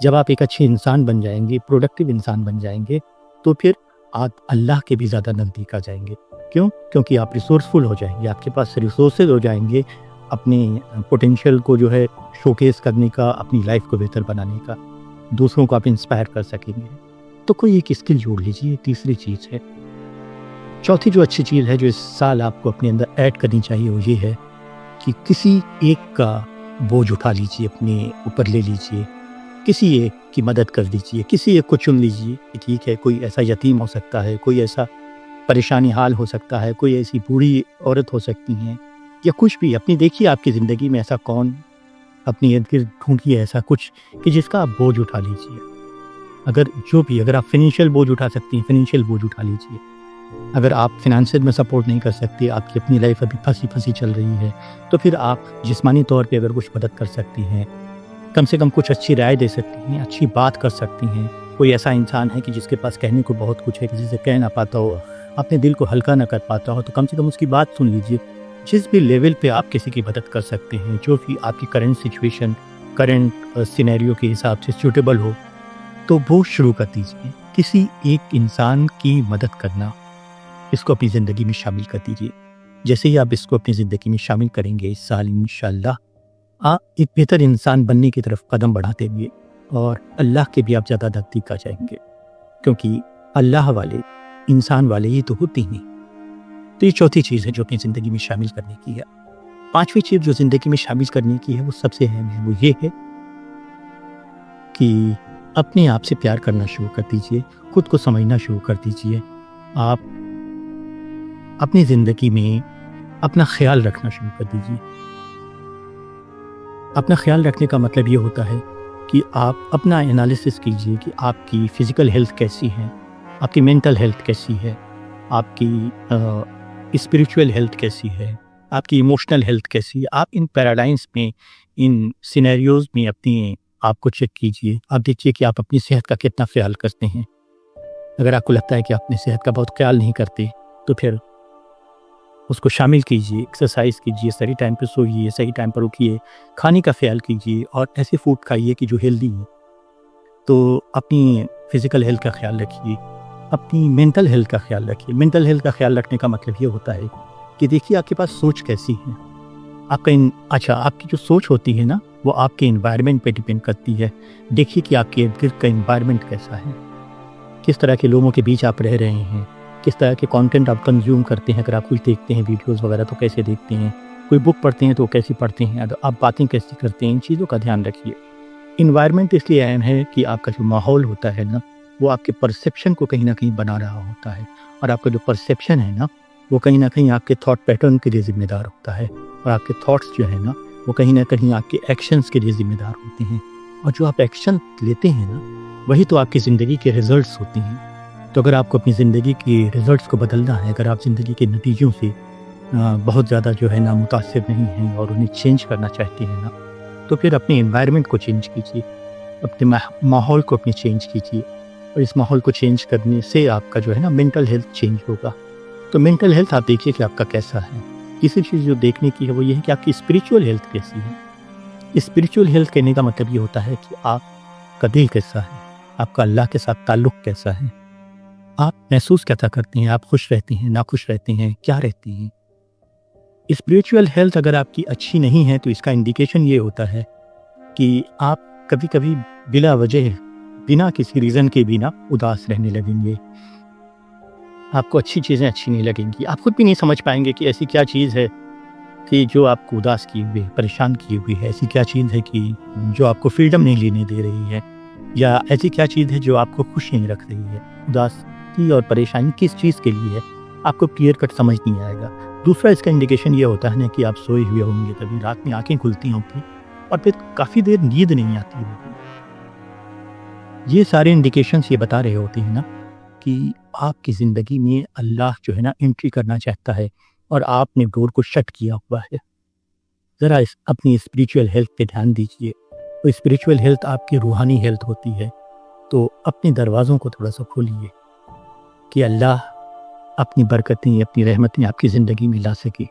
جب آپ ایک اچھے انسان بن جائیں گے، پروڈکٹیو انسان بن جائیں گے، تو پھر آپ اللہ کے بھی زیادہ نزدیک آ جائیں گے۔ کیوں؟ کیونکہ آپ ریسورسفل ہو جائیں گے، آپ کے پاس ریسورسز ہو جائیں گے اپنے پوٹینشیل کو جو ہے شوکیس کرنے کا، اپنی لائف کو بہتر بنانے کا، دوسروں کو آپ انسپائر کر سکیں گے۔ تو کوئی ایک اسکل جوڑ لیجیے، تیسری چیز ہے۔ چوتھی جو اچھی چیز ہے جو اس سال آپ کو اپنے اندر ایڈ کرنی چاہیے وہ یہ ہے کہ کسی ایک کا بوجھ اٹھا لیجیے، اپنے اوپر لے لیجیے، کسی ایک کی مدد کر دیجیے، کسی ایک کو چن لیجیے کہ ٹھیک ہے، کوئی ایسا یتیم ہو سکتا ہے، کوئی ایسا پریشانی حال ہو سکتا ہے، کوئی ایسی بوڑھی عورت ہو سکتی ہیں، یا کچھ بھی اپنی دیکھیے آپ کی زندگی میں ایسا کون، اپنی ارد گرد ڈھونڈیے ایسا کچھ کہ جس کا آپ بوجھ اٹھا لیجیے۔ اگر آپ فائنینشیل بوجھ اٹھا سکتی ہیں، فائنینشیل بوجھ اٹھا لیجیے۔ اگر آپ فنانسز میں سپورٹ نہیں کر سکتے، آپ کی اپنی لائف ابھی پھنسی چل رہی ہے، تو پھر آپ جسمانی طور پہ اگر کچھ مدد کر سکتی ہیں، کم سے کم کچھ اچھی رائے دے سکتی ہیں، اچھی بات کر سکتی ہیں۔ کوئی ایسا انسان ہے کہ جس کے پاس کہنے کو بہت کچھ ہے، کسی سے کہہ نہ پاتا ہو، اپنے دل کو ہلکا نہ کر پاتا ہو، تو کم سے کم اس کی بات سن لیجیے۔ جس بھی لیول پہ آپ کسی کی مدد کر سکتے ہیں، جو بھی آپ کی کرنٹ سچویشن، کرنٹ سینیریو کے حساب سے سوٹیبل ہو، تو وہ شروع کر دیجیے۔ کسی ایک انسان کی مدد کرنا، اس کو اپنی زندگی میں شامل کر دیجیے۔ جیسے ہی آپ اس کو اپنی زندگی میں شامل کریں گے، اس سال انشاءاللہ آپ ایک بہتر انسان بننے کی طرف قدم بڑھاتے ہوئے اور اللہ کے بھی آپ زیادہ نزدیک آ جائیں گے، کیونکہ اللہ والے، انسان والے یہ تو ہوتے ہی۔ تو یہ چوتھی چیز ہے جو اپنی زندگی میں شامل کرنے کی ہے۔ پانچویں چیز جو زندگی میں شامل کرنے کی ہے وہ سب سے اہم ہے، وہ یہ ہے کہ اپنے آپ سے پیار کرنا شروع کر دیجیے، خود کو سمجھنا شروع کر دیجیے۔ آپ اپنی زندگی میں اپنا خیال رکھنا شروع کر دیجیے۔ اپنا خیال رکھنے کا مطلب یہ ہوتا ہے کہ آپ اپنا انالیسس کیجیے کہ آپ کی فزیکل ہیلتھ کیسی ہے، آپ کی مینٹل ہیلتھ کیسی ہے، آپ کی اسپریچول ہیلتھ کیسی ہے، آپ کی ایموشنل ہیلتھ کیسی ہے۔ آپ ان پیراڈائمس میں، ان سینیریوز میں اپنی آپ کو چیک کیجیے۔ آپ دیکھیے کہ آپ اپنی صحت کا کتنا خیال کرتے ہیں۔ اگر آپ کو لگتا ہے کہ آپ اپنی صحت کا بہت خیال نہیں کرتے، تو پھر اس کو شامل کیجیے، ایکسرسائز کیجیے، صحیح ٹائم پہ سوئیے، صحیح ٹائم پر اٹھیے، کھانے کا خیال کیجیے اور ایسے فوڈ کھائیے کہ جو ہیلدی ہو۔ تو اپنی فزیکل ہیلتھ کا خیال رکھیے، اپنی مینٹل ہیلتھ کا خیال رکھیے۔ مینٹل ہیلتھ کا خیال رکھنے کا مطلب یہ ہوتا ہے کہ دیکھیے آپ کے پاس سوچ کیسی ہے، آپ کی جو سوچ ہوتی ہے نا، وہ آپ کے انوائرمنٹ پہ ڈیپینڈ کرتی ہے۔ دیکھیے کہ آپ کے ارد گرد کا انوائرمنٹ کیسا ہے، کس طرح کے لوگوں کے بیچ آپ رہ رہے ہیں، کس طرح کے کانٹینٹ آپ کنزیوم کرتے ہیں۔ اگر آپ کچھ دیکھتے ہیں ویڈیوز وغیرہ تو کیسے دیکھتے ہیں، کوئی بک پڑھتے ہیں تو کیسی پڑھتے ہیں، آپ باتیں کیسی کرتے ہیں، ان چیزوں کا دھیان رکھیے۔ انوائرمنٹ اس لیے اہم ہے کہ آپ کا جو ماحول ہوتا ہے نا، وہ آپ کے پرسیپشن کو کہیں نہ کہیں بنا رہا ہوتا ہے، اور آپ کا جو پرسیپشن ہے نا، وہ کہیں نہ کہیں آپ کے تھاٹ پیٹرن کے لیے ذمہ دار ہوتا ہے، اور آپ کے تھاٹس جو ہے نا، وہ کہیں نہ کہیں آپ کے ایکشنز کے لیے ذمہ دار ہوتے ہیں، اور جو آپ ایکشن لیتے ہیں نا، وہی تو آپ کی زندگی کے ریزلٹس ہوتے ہیں۔ تو اگر آپ کو اپنی زندگی کے ریزلٹس کو بدلنا ہے، اگر آپ زندگی کے نتیجوں سے بہت زیادہ جو ہے نا متاثر نہیں ہیں اور انہیں چینج کرنا چاہتے ہیں نا، تو پھر اپنے انوائرمنٹ کو چینج کیجیے، اپنے ماحول کو اپنے چینج کیجیے، اور اس ماحول کو چینج کرنے سے آپ کا جو ہے نا مینٹل ہیلتھ چینج ہوگا۔ تو مینٹل ہیلتھ آپ دیکھیے کہ آپ کا کیسا ہے۔ تیسری چیز جو دیکھنے کی ہے وہ یہ ہے کہ آپ کی اسپریچول ہیلتھ کیسی ہے۔ اسپریچول ہیلتھ کہنے کا مطلب یہ ہوتا ہے کہ آپ کا دل کیسا ہے، آپ کا اللہ کے ساتھ تعلق کیسا ہے، آپ محسوس کیسا کرتے ہیں، آپ خوش رہتے ہیں، ناخوش رہتے ہیں، کیا رہتے ہیں۔ اسپریچول ہیلتھ اگر آپ کی اچھی نہیں ہے تو اس کا انڈیکیشن یہ ہوتا ہے کہ آپ کبھی کبھی بلا وجہ، بنا کسی ریزن کے بنا اداس رہنے لگیں گے، آپ کو اچھی چیزیں اچھی نہیں لگیں گی، آپ خود بھی نہیں سمجھ پائیں گے کہ ایسی کیا چیز ہے کہ جو آپ کو اداس کیے ہوئے، پریشان کیے ہوئی ہے، ایسی کیا چیز ہے کہ جو آپ کو فریڈم نہیں لینے دے رہی ہے، یا ایسی کیا چیز ہے جو آپ کو خوش نہیں رکھ رہی ہے۔ اداسی اور پریشانی کس چیز کے لیے ہے، آپ کو کلیئر کٹ سمجھ نہیں آئے گا۔ دوسرا اس کا انڈیکیشن یہ ہوتا ہے نا کہ آپ سوئے ہوئے ہوں گے، کبھی رات میں آنکھیں کھلتی ہوں گی اور پھر کافی دیر نیند نہیں آتی ہوگی۔ یہ سارے انڈیکیشنز یہ بتا رہے ہوتے ہیں نا کہ آپ کی زندگی میں اللہ جو ہے نا انٹری کرنا چاہتا ہے، اور آپ نے ڈور کو شٹ کیا ہوا ہے۔ ذرا اپنی اسپریچول ہیلتھ پہ دھیان دیجیے۔ تو اسپریچول ہیلتھ آپ کی روحانی ہیلتھ ہوتی ہے، تو اپنے دروازوں کو تھوڑا سا کھولیے کہ اللہ اپنی برکتیں، اپنی رحمتیں آپ کی زندگی میں لا سکے۔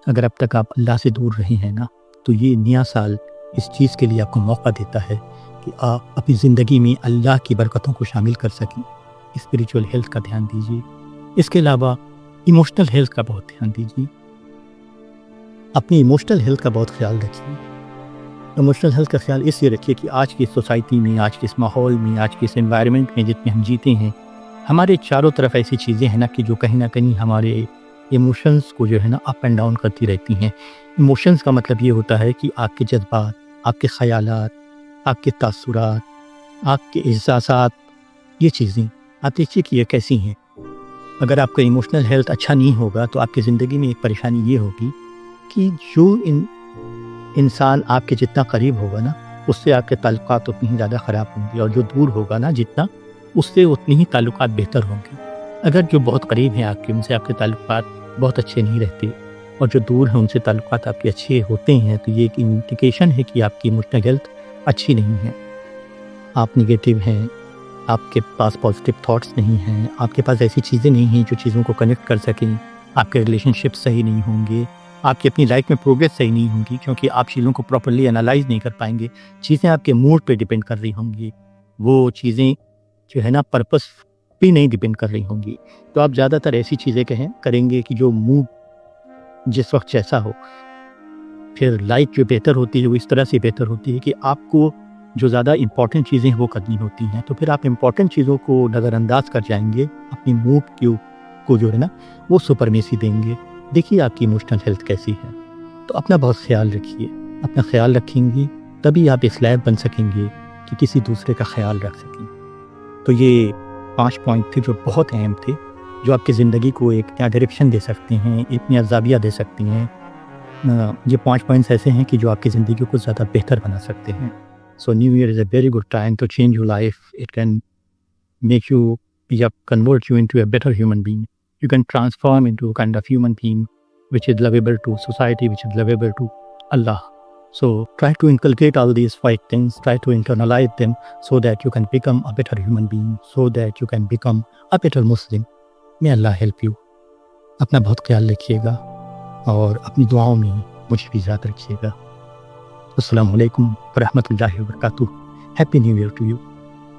اگر اب تک آپ اللہ سے دور رہے ہیں نا، تو یہ نیا سال اس چیز کے لیے آپ کو موقع دیتا ہے کہ آپ اپنی زندگی میں اللہ کی برکتوں کو شامل کر سکیں، اسپریچول ہیلتھ کا دھیان دیجیے۔ اس کے علاوہ ایموشنل ہیلتھ کا بہت دھیان دیجیے، اپنی ایموشنل ہیلتھ کا بہت خیال رکھیے۔ ایموشنل ہیلتھ کا خیال اس لیے رکھیے کہ آج کی سوسائٹی میں، آج کے اس ماحول میں، آج کے اس انوائرمنٹ میں جس میں ہم جیتے ہیں، ہمارے چاروں طرف ایسی چیزیں ہیں نا کہ جو کہیں نہ کہیں ہمارے ایموشنز کو جو ہے نا اپ اینڈ ڈاؤن کرتی رہتی ہیں۔ ایموشنز کا مطلب یہ ہوتا ہے کہ آپ کے جذبات، آپ کے خیالات، آپ کے تاثرات، آپ کے احساسات، یہ چیزیں آپ دیکھیے کہ یہ کیسی ہیں۔ اگر آپ کا ایموشنل ہیلتھ اچھا نہیں ہوگا تو آپ کی زندگی میں ایک پریشانی یہ ہوگی کہ جو انسان آپ کے جتنا قریب ہوگا نا، اس سے آپ کے تعلقات اتنی ہی زیادہ خراب ہوں گے، اور جو دور ہوگا نا جتنا، اس سے اتنی ہی تعلقات بہتر ہوں گے۔ اگر جو بہت قریب ہیں آپ کے، ان سے آپ کے تعلقات بہت اچھے نہیں رہتے، اور جو دور ہیں ان سے تعلقات آپ کے اچھے ہوتے ہیں، تو یہ ایک انڈیکیشن ہے کہ آپ کی ایموشنل ہیلتھ اچھی نہیں ہے۔ آپ نگیٹو ہیں، آپ کے پاس پازیٹیو تھاٹس نہیں ہیں، آپ کے پاس ایسی چیزیں نہیں ہیں جو چیزوں کو کنیکٹ کر سکیں، آپ کے ریلیشن شپ صحیح نہیں ہوں گے، آپ کی اپنی لائف میں پروگریس صحیح نہیں ہوگی، کیونکہ آپ چیزوں کو پراپرلی انالائز نہیں کر پائیں گے۔ چیزیں آپ کے موڈ پہ ڈپینڈ کر رہی ہوں گی، وہ چیزیں جو ہے نا پرپس پہ نہیں ڈپینڈ کر رہی ہوں گی۔ تو آپ زیادہ تر ایسی چیزیں کریں گے کہ جو موڈ جس وقت جیسا ہو، پھر لائف جو بہتر ہوتی ہے وہ اس طرح سے بہتر ہوتی ہے کہ آپ کو جو زیادہ امپورٹنٹ چیزیں وہ کرنی ہوتی ہیں، تو پھر آپ امپورٹنٹ چیزوں کو نظر انداز کر جائیں گے، اپنی موڈ کو جو ہے نا وہ سپرمیسی دیں گے۔ دیکھیے آپ کی ایموشنل ہیلتھ کیسی ہے۔ تو اپنا بہت خیال رکھیے، اپنا خیال رکھیں گے تبھی آپ اس لائق بن سکیں گے کہ کسی دوسرے کا خیال رکھ سکیں۔ تو یہ 5 پوائنٹ تھے جو بہت اہم تھے، جو آپ کی زندگی کو ایک نیا ڈائریکشن دے سکتے ہیں، ایک نیا زاویہ دے سکتے ہیں۔ یہ 5 پوائنٹس ایسے ہیں کہ جو آپ کی زندگی کو زیادہ بہتر بنا سکتے ہیں۔ So New Year is a very good time to change your life. It can make you, convert you into a better human being. You can transform into a kind of human being which is lovable to society, which is lovable to Allah. So try to inculcate all these 5 things, try to internalize them so that you can become a better human being, so that you can become a better Muslim. May Allah help you. اپنا بہت خیال رکھیے گا اور اپنی دعاؤں میں مجھے بھی یاد رکھیے گا۔ السلام علیکم ورحمۃ اللہ وبرکاتہ۔ Happy new year to you.